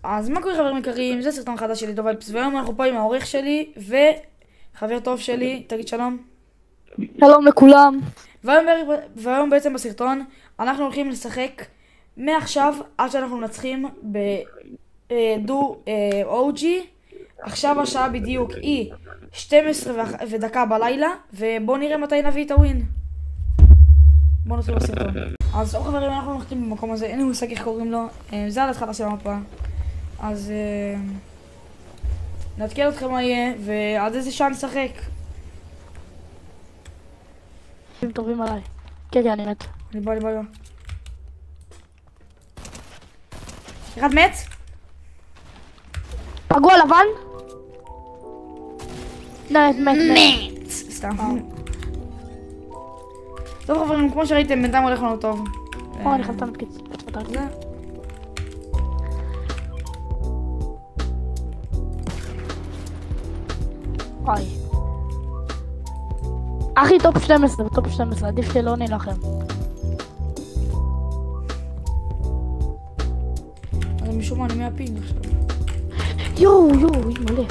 אז מה קורה חברים יקרים, זה סרטון חדש שלי דובלפס, והיום אנחנו פה עם העורך שלי וחבר טוב שלי, תגיד שלום. שלום לכולם. והיום בעצם בסרטון אנחנו הולכים לשחק מעכשיו עד שאנחנו מנצחים בדו אוג'י. עכשיו השעה בדיוק היא 12:01 בלילה, ובואו נראה מתי נביא את הווין. בואו נתחיל בסרטון. אז חברים, אנחנו נוחתים במקום הזה, אין לי מושג איך קוראים לו, זה על התחלה של המפה. אז נעדכן אתכם מה יהיה, ועד איזה שעה נשחק. הם טובים עליי. כן, אני מת. אני בא. אחד מת? פגוע לבן? מת. סתם. טוב חברים, כמו שראיתם, בינתיים הולך לנו טוב. אני חלטה מפקיץ. זה. וואי. אחי, טופ 12, עדיף שלא נילחם. אז משום מה אני מהפינג עכשיו. יואו, מלא.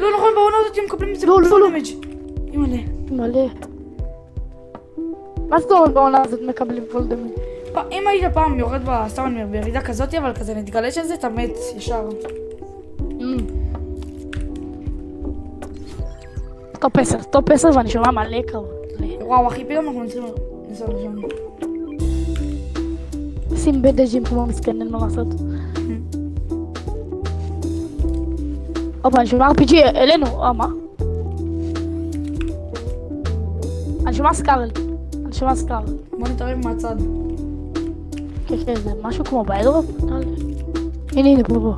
לא נכון, בעונה הזאת הם מקבלים את זה לא. דמג'. מלא. מה זאת אומרת בעונה הזאת מקבלים פול דמג'? אם היית פעם יורד בסתם בירידה כזאת, אבל כזה נתגלה שזה, אתה מת ישר. טופ 10 ואני שומע מלא קרבות. וואו אחי, פתאום אנחנו צריכים לנסות לשם. שים בדג'ים כמו מסכן, אין מה לעשות. אופה, אני שומע RPG אלינו, מה? אני שומע סקארל. בוא נתערב מהצד. כן, זה משהו כמו באדרופ? הנה, פה.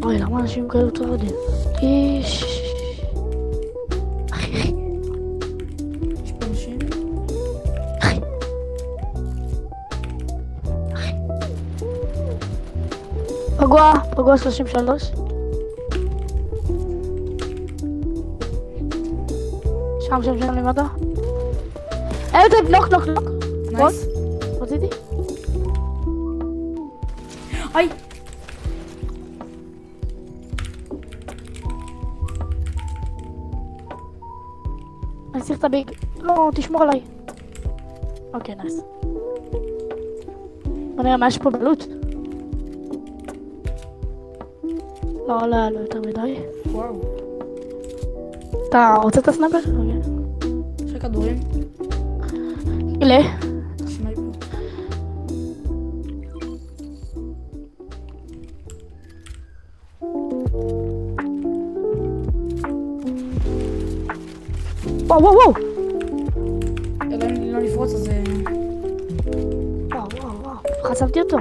אוי, למה אנשים כאלו טרדים? אחי. יש פה אנשים? אחי. פגוע 33. שם למטה. איזה נוק. נייס. רציתי? איי! אני צריך את הביג. לא, תשמור עליי. אוקיי, נייס. בוא נראה מה יש פה בלוט. לא יותר מדי. וואו. אתה רוצה את הסנאפר? אוקיי. יש לך כדורים? סנייפר. וואו. אלא אם לא נפרוץ אז וואו. חשפתי אותו.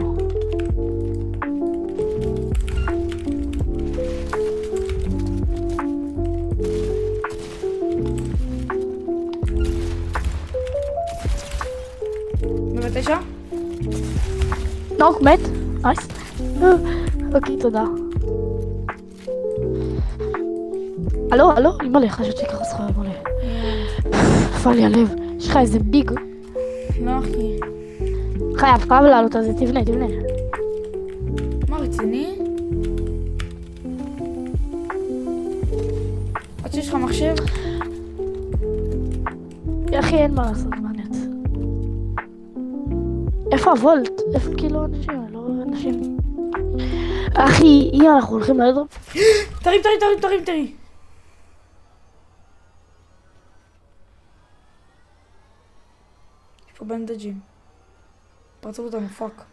באמת 9? נוק, מת. נייס. אוקיי, תודה. הלו? אימא'לה, חשבתי ככה שכה, אימא'לה. נפל לי הלב. יש לך איזה ביג. לא אחי. חייב לעלות על זה, תבנה. מה רציני? עד שיש לך מחשב? אחי, אין מה לעשות, מעניין. איפה הוולט? איפה כאילו אנשים? לא אנשים. אחי, אם אנחנו הולכים לאדרופ. תרים. יש פה בנדג'ים. פרצו אותנו, פאק.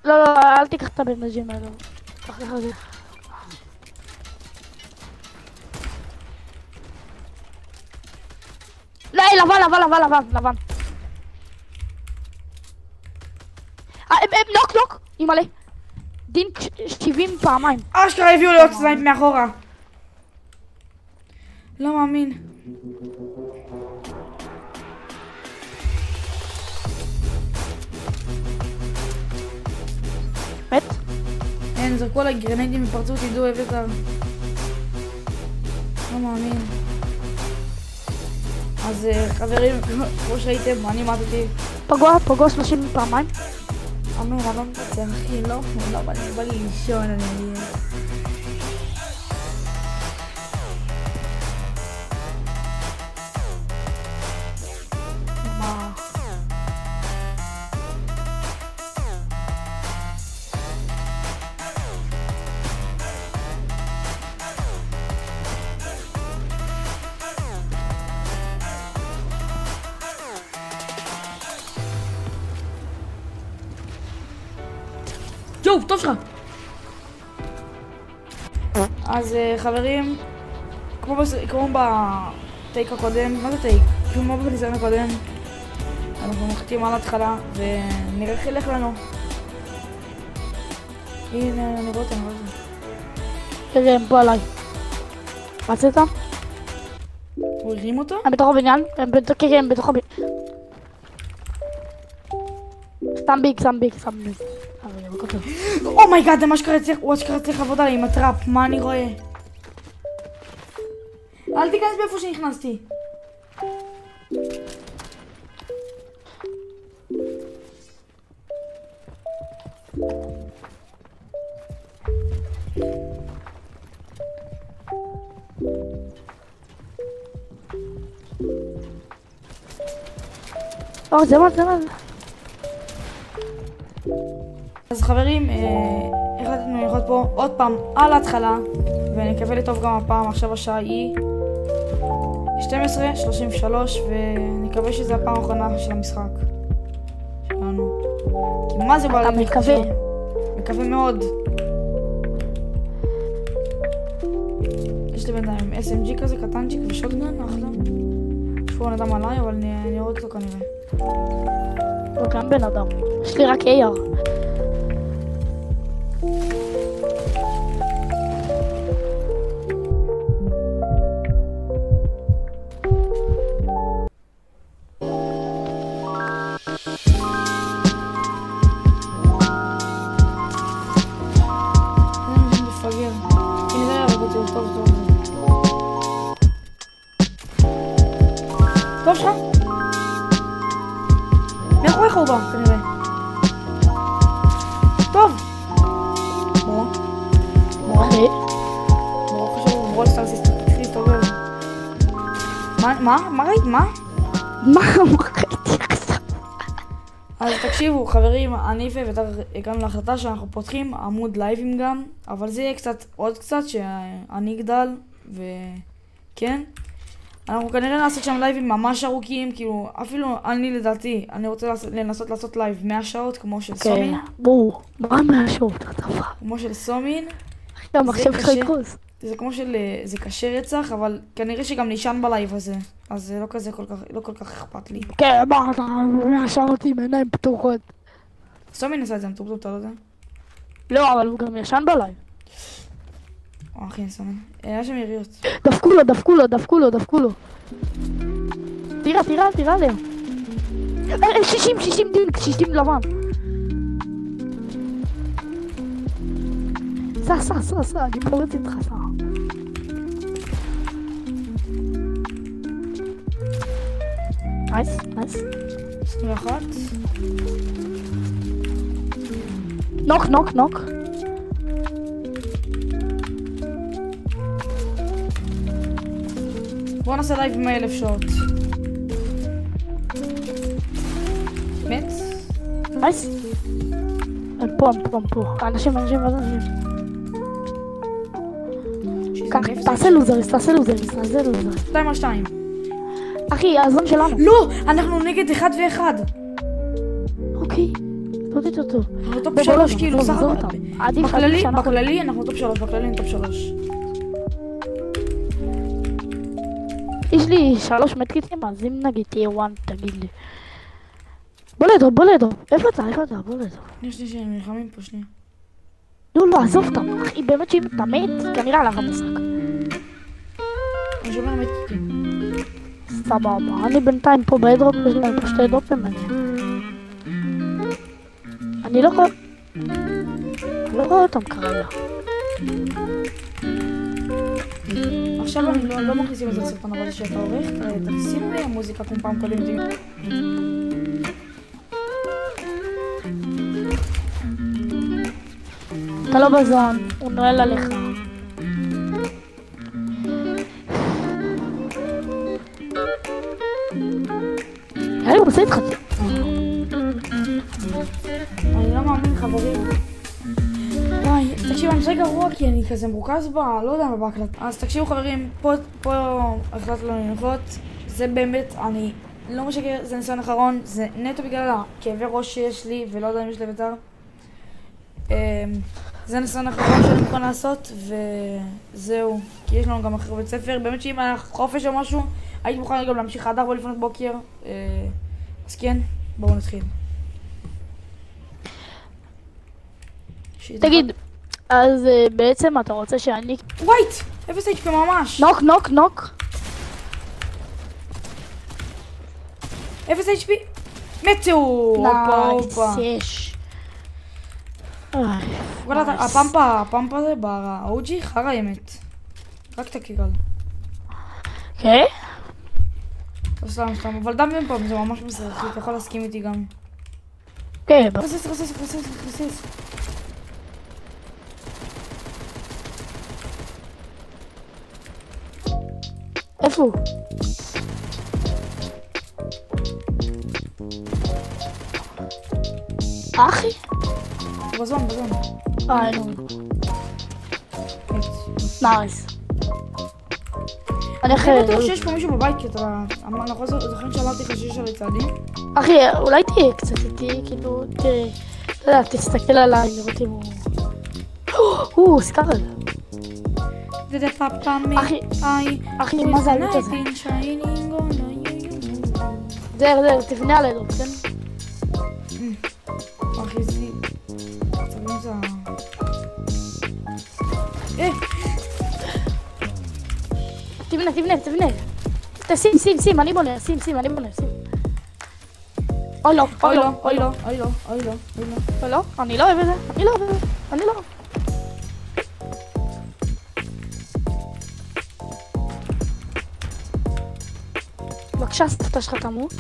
לא, אל תיקח את הבנדג'ים האלו. קח לך זה. לא, לבן. נוק, אימא'לה. דין 70 פעמיים. אשכרה הביאו לי עוד סנייפ מאחורה. לא מאמין. מת? אין, זרקו עליי גרניידים ופרצו אותי דו אבטר. לא מאמין. אז חברים, כמו שראיתם, אני מתתי. פגוע 30 פעמיים. אמר, אני לא מפצה, אחי, לא בא לי לישון, אני... מה? ג'ו, טוב שלך! אז חברים, כמו בטייק הקודם, מה זה טייק? כמו בניסיון הקודם, אנחנו מחכים על ההתחלה ונראה איך ילך לנו. הנה, אני רואה אותם, תראה, הם פה עליי. רצית? הוא הרים אותו? הם בתוך הבניין? הם בתוך הבניין. סתם ביג. אומייגאד, הוא אשכרה צריך לעבוד עליי עם הטראפ, מה אני רואה? אל תיכנס באיפה שנכנסתי. זה מה. אז חברים, החלטנו ללכות פה עוד פעם על ההתחלה, ונקווה לטוב גם הפעם. עכשיו השעה היא 12:33, ונקווה שזה הפעם האחרונה של המשחק שלנו. כי מה זה בעל... אתה מקווה? מקווה מאוד. יש לי בינתיים SMG כזה קטנצ'יק ושוטגן, אחלה. יש פה בן אדם עליי, אבל אני אורד אותו כנראה. לא, גם בן אדם. יש לי רק AR. טוב שלך? מאחוריך הוא בא, כנראה. טוב! חשוב, וולסטר צריך להסתובב. מה ראית? מה? מה ראיתי עכשיו? אז תקשיבו, חברים, אני ואתה הגענו להחלטה שאנחנו פותחים עמוד לייבים גם, אבל זה יהיה עוד קצת שאני אגדל, וכן. אנחנו כנראה נעשות שם לייבים ממש ארוכים, כאילו, אפילו אני לדעתי, אני רוצה לנסות לעשות לייב 100 שעות, כמו של סומין. ברור, מה 100 שעות? כמו של סומין. המחשב שלך יקרוס. זה כמו זה קשה רצח, אבל כנראה שגם נשען בלייב הזה, אז זה לא כזה לא כל כך אכפת לי. כן, מה אתה 100 שעות עם עיניים פתוחות. סומין עשה את זה, מטורטור, אתה לא יודע? לא, אבל הוא גם ישן בלייב. אחי, סומין. היה שם יריות. דפקו לו. תירה עליהם. 60 דינק, 60 לבן. סע, אני פורץ איתך, סע. נייס. 21. נוק. בוא נעשה לייב 100,000 שעות. מת? נייס. פה. אנשים. תעשה לוזריס. 2 על 2. אחי, הזון שלנו. לא! אנחנו נגד 1 ו1. אוקיי. לא תדע טוב. אנחנו טופ 3 כאילו, סך הכל. בכללי אנחנו טופ 3, טופ 3. יש לי 3 מדקיטים, אז אם נגיד תהיה 1, תגיד לי. בוא לידו. איפה אתה? בוא לידו. שנייה, הם נלחמים פה, שנייה. לא, עזוב אותם. אחי, באמת שאם אתה מת, כנראה הלך המשחק. אני שומר מדקיטים. סבבה, אני בינתיים פה באדרופ, יש להם פה 2 דרופים. אני לא רואה אותם כרגע. עכשיו אני לא מכניסים את זה לסרטון, אבל שאתה עורך, תשים מוזיקה כמו פעם קודם. אתה לא בזון, הוא נועל עליך. היי, הוא עושה איתך. אני לא מאמין, חברים. וואי, תקשיב, אני משחק גרוע כי אני כזה מרוכז לא יודע מה בהקלט. אז תקשיבו חברים, פה החלטנו לנחות. זה באמת, אני לא משקר, זה ניסיון אחרון. זה נטו בגלל הכאבי ראש שיש לי, ולא יודע אם יש לי ביתר. זה ניסיון אחרון שאני מוכן לעשות, וזהו. כי יש לנו גם אחרי בית ספר. באמת שאם היה חופש או משהו, הייתי מוכן גם להמשיך עד 4 לפנות בוקר. אז כן, בואו נתחיל. תגיד, אז בעצם אתה רוצה שאני... ווייט! 0 HP ממש! נוק, נוק, נוק. 0 HP! מתו! נייס, יש. הפמפה זה ב-OG חרא אמת. רק תקיגל. אוקיי? סתם, אבל דם פעם זה ממש מסרחי, אתה יכול להסכים איתי גם. אוקיי, רסיס. איפה הוא? אחי? בזון. אין לו. נייס. אני אחרי... אני בטוח שיש פה מישהו בבית, כי אתה... אנחנו זוכרים שאמרתי לך שיש על הצעדים? אחי, אולי תהיה קצת איתי, כאילו, תראה, אתה יודע, תסתכל עליי, לראות אם הוא... סקארל. אחי, מה זה העלות הזה? זר, תבנה על הדוק, כן? אחי, זה... צבים זה... תבנה. שים, אני בונה, שים. אוי לא. אני לא אוהב את זה, אני לא. בבקשה, סבתא שלך תמות.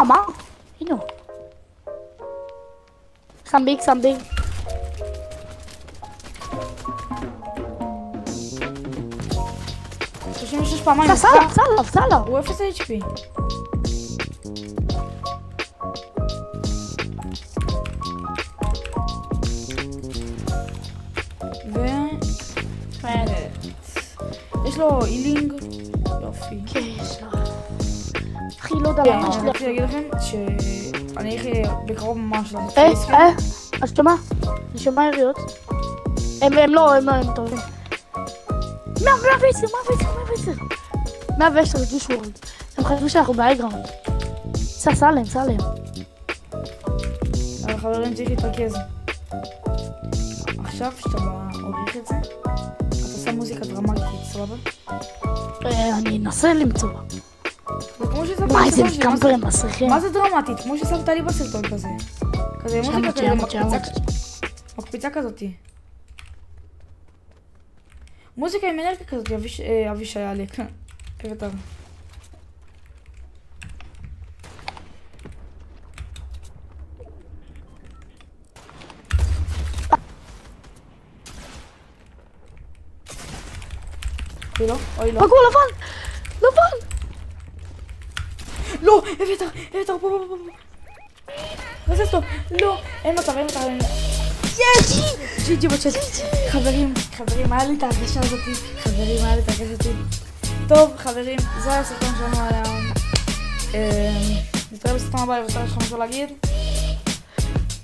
מה? הנה. שם ביג. 36 פעמיים. סלב. הוא 0 HP. יש לו אילינג. יופי. כן, יש לו. אחי, לא יודע למה יש לי. אני רוצה להגיד לכם שאני איך בקרוב ממש לעשות אז אני שומע יריות. הם טובים. 110 ג'וש וורד. הם חשבו שאנחנו באייגראונד. סלם. אבל חברים, צריך להתרכז. עכשיו שאתה עורך את זה, אתה שם מוזיקה דרמטית, סבבה? אני אנסה למצוא. מה, איזה קמפרים מסריחים. מה זה דרמטית? כמו ששמת לי בסרטון כזה. כזה מוזיקה כזה מקפיצה כזאתי. מוזיקה עם אנרגיה כזאת, אבישי עלק. כבטר. אוי לא. פגעו לבן! לא! אביתר, פה. רזס טוב. לא, אין מצב. יש! ג'י בצ'אט. חברים, היה לי את ההרגשה הזאתי. טוב, חברים, זה היה הסרטון שלנו היום. נתראה בסרטון הבא, יש לך משהו להגיד?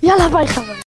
יאללה, ביי חברים.